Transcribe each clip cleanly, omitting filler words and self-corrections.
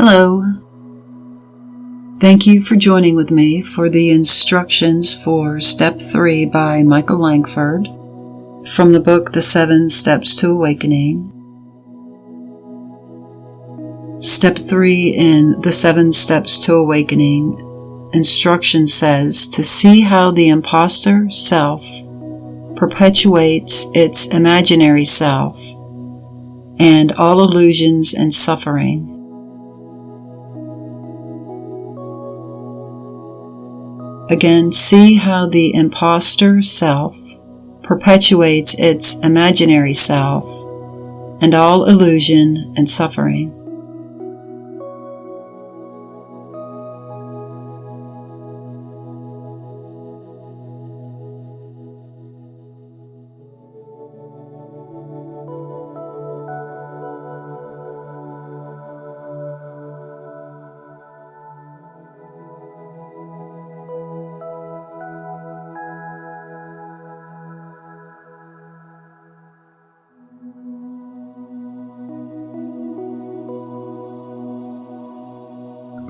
Hello. Thank you for joining with me for the instructions for Step 3 by Michael Langford from the book The 7 Steps to Awakening. Step 3 in The 7 Steps to Awakening instruction says to see how the impostor self perpetuates its imaginary self and all illusions and suffering. Again, see how the impostor self perpetuates its imaginary self and all illusion and suffering.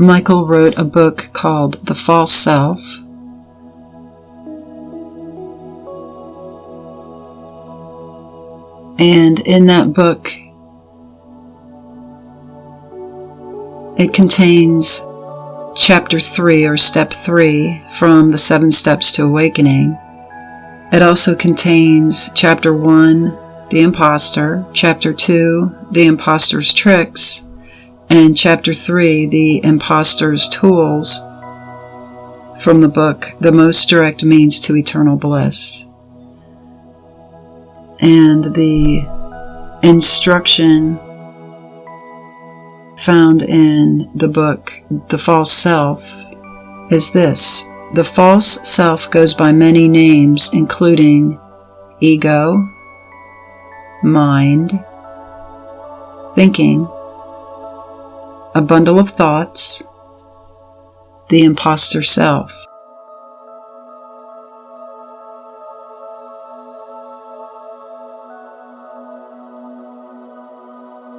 Michael wrote a book called The False Self. And in that book, it contains Chapter 3 or Step 3 from the 7 Steps to Awakening. It also contains Chapter 1, The Impostor, Chapter 2, The Impostor's Tricks, and Chapter 3, The Impostor's Tools, from the book The Most Direct Means to Eternal Bliss. And the instruction found in the book The False Self is this: the false self goes by many names, including ego, mind, thinking, a bundle of thoughts, the impostor self.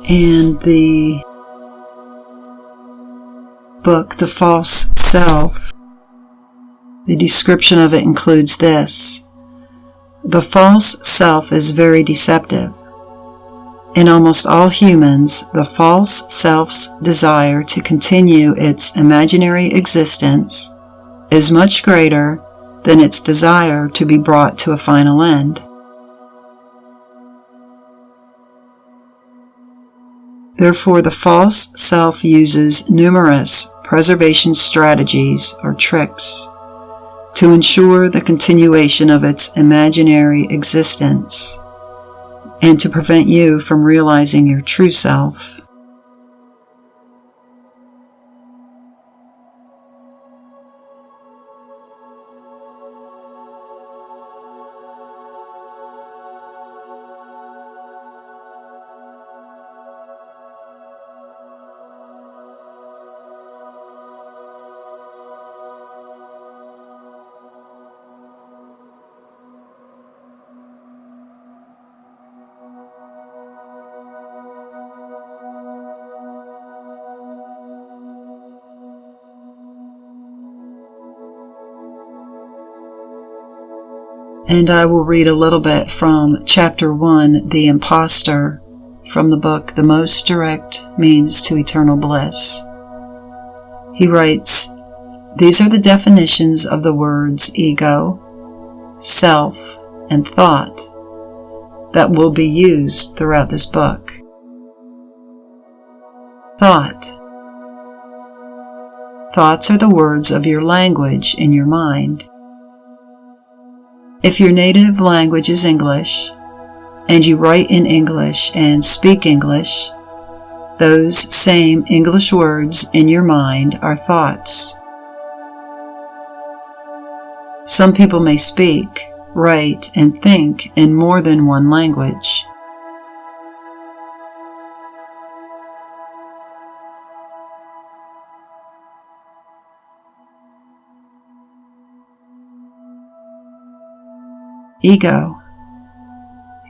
And the book, The False Self, the description of it includes this: the false self is very deceptive. In almost all humans, the false self's desire to continue its imaginary existence is much greater than its desire to be brought to a final end. Therefore, the false self uses numerous preservation strategies or tricks to ensure the continuation of its imaginary existence, and to prevent you from realizing your true self. And I will read a little bit from Chapter 1, The Impostor, from the book The Most Direct Means to Eternal Bliss. He writes, "These are the definitions of the words ego, self, and thought that will be used throughout this book. Thought. Thoughts are the words of your language in your mind. If your native language is English, and you write in English and speak English, those same English words in your mind are thoughts. Some people may speak, write, and think in more than one language. Ego.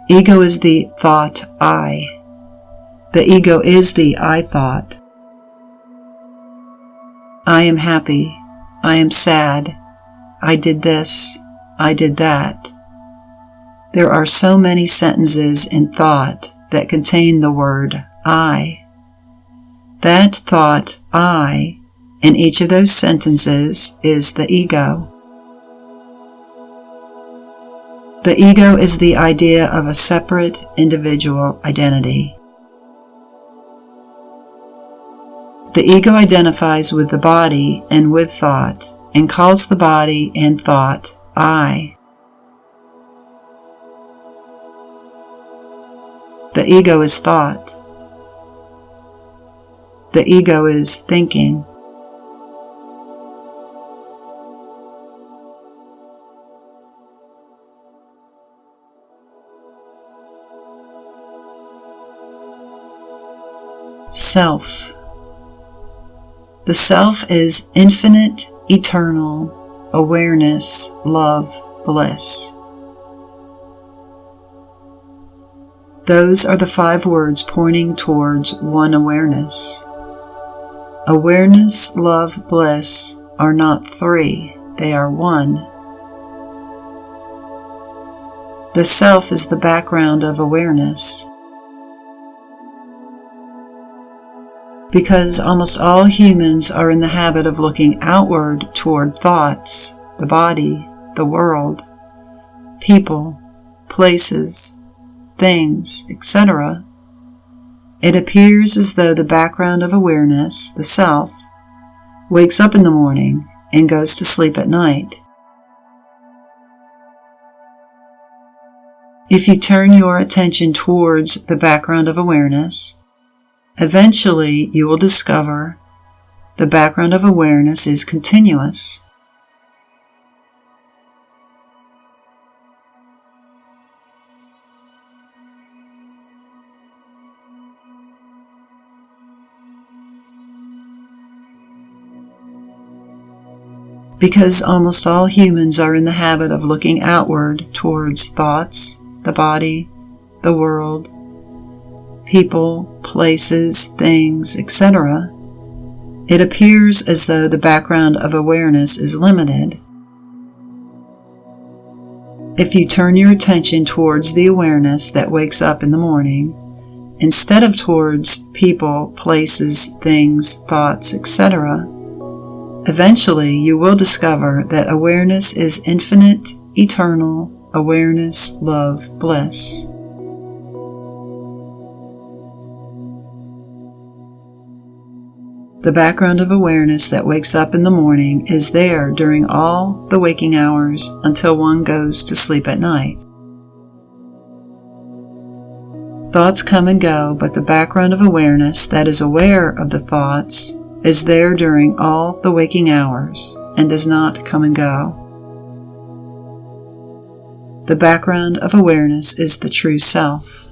Ego is the thought I. The ego is the I thought. I am happy. I am sad. I did this. I did that. There are so many sentences in thought that contain the word I. That thought I in each of those sentences is the ego. The ego is the idea of a separate individual identity. The ego identifies with the body and with thought and calls the body and thought I. The ego is thought. The ego is thinking. Self. The self is infinite, eternal, awareness, love, bliss. Those are the 5 words pointing towards one awareness. Awareness, love, bliss are not 3, they are 1. The self is the background of awareness. Because almost all humans are in the habit of looking outward toward thoughts, the body, the world, people, places, things, etc., it appears as though the background of awareness, the self, wakes up in the morning and goes to sleep at night. If you turn your attention towards the background of awareness, eventually you will discover the background of awareness is continuous. Because almost all humans are in the habit of looking outward towards thoughts, the body, the world, people, places, things, etc., it appears as though the background of awareness is limited. If you turn your attention towards the awareness that wakes up in the morning, instead of towards people, places, things, thoughts, etc., eventually you will discover that awareness is infinite, eternal, awareness, love, bliss. The background of awareness that wakes up in the morning is there during all the waking hours until one goes to sleep at night. Thoughts come and go, but the background of awareness that is aware of the thoughts is there during all the waking hours and does not come and go. The background of awareness is the true self.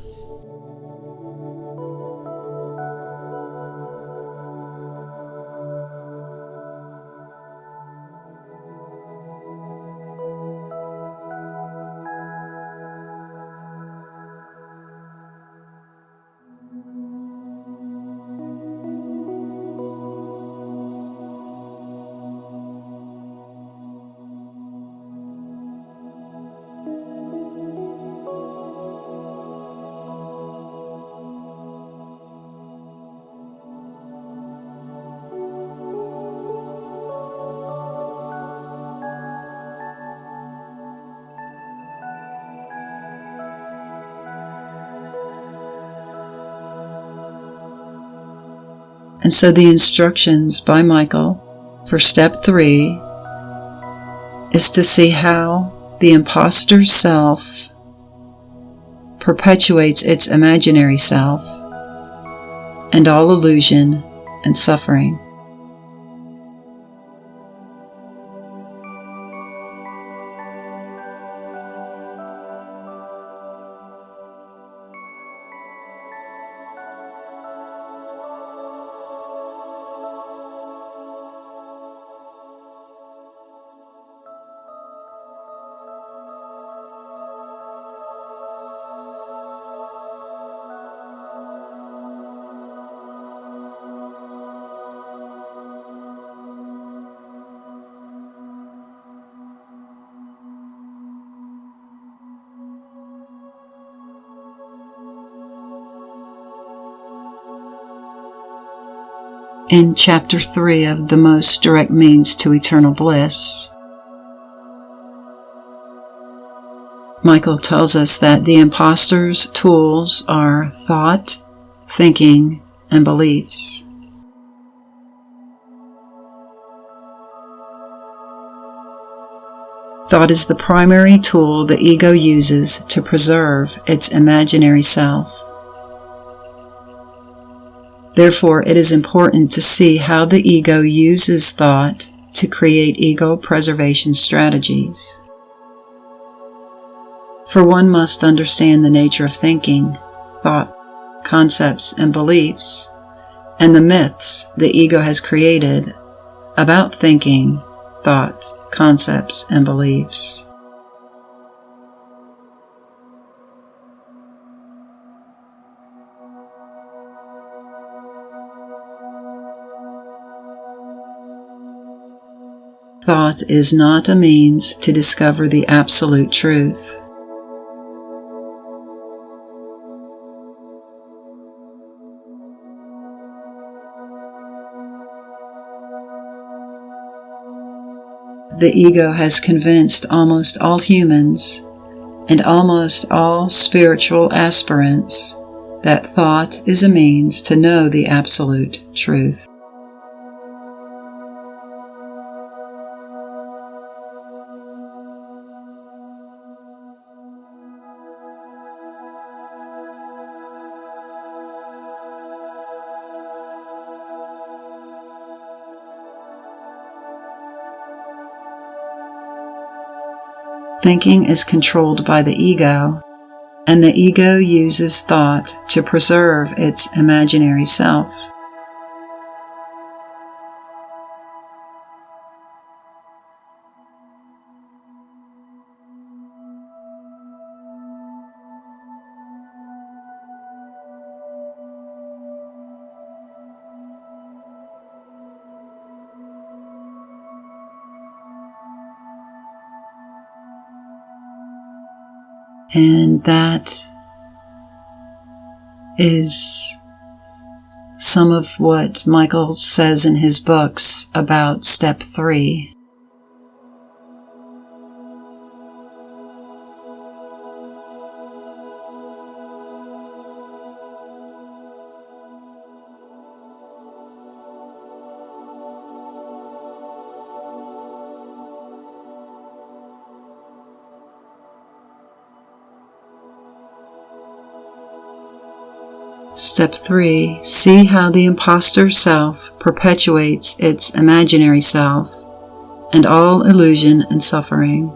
And so the instructions by Michael for step 3 is to see how the impostor self perpetuates its imaginary self and all illusion and suffering. In Chapter 3 of The Most Direct Means to Eternal Bliss, Michael tells us that the impostor's tools are thought, thinking, and beliefs. Thought is the primary tool the ego uses to preserve its imaginary self. Therefore, it is important to see how the ego uses thought to create ego preservation strategies. For one must understand the nature of thinking, thought, concepts, and beliefs, and the myths the ego has created about thinking, thought, concepts, and beliefs. Thought is not a means to discover the absolute truth. The ego has convinced almost all humans and almost all spiritual aspirants that thought is a means to know the absolute truth. Thinking is controlled by the ego, and the ego uses thought to preserve its imaginary self. And that is some of what Michael says in his books about step 3. Step 3. See how the impostor self perpetuates its imaginary self and all illusion and suffering.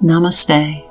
Namaste.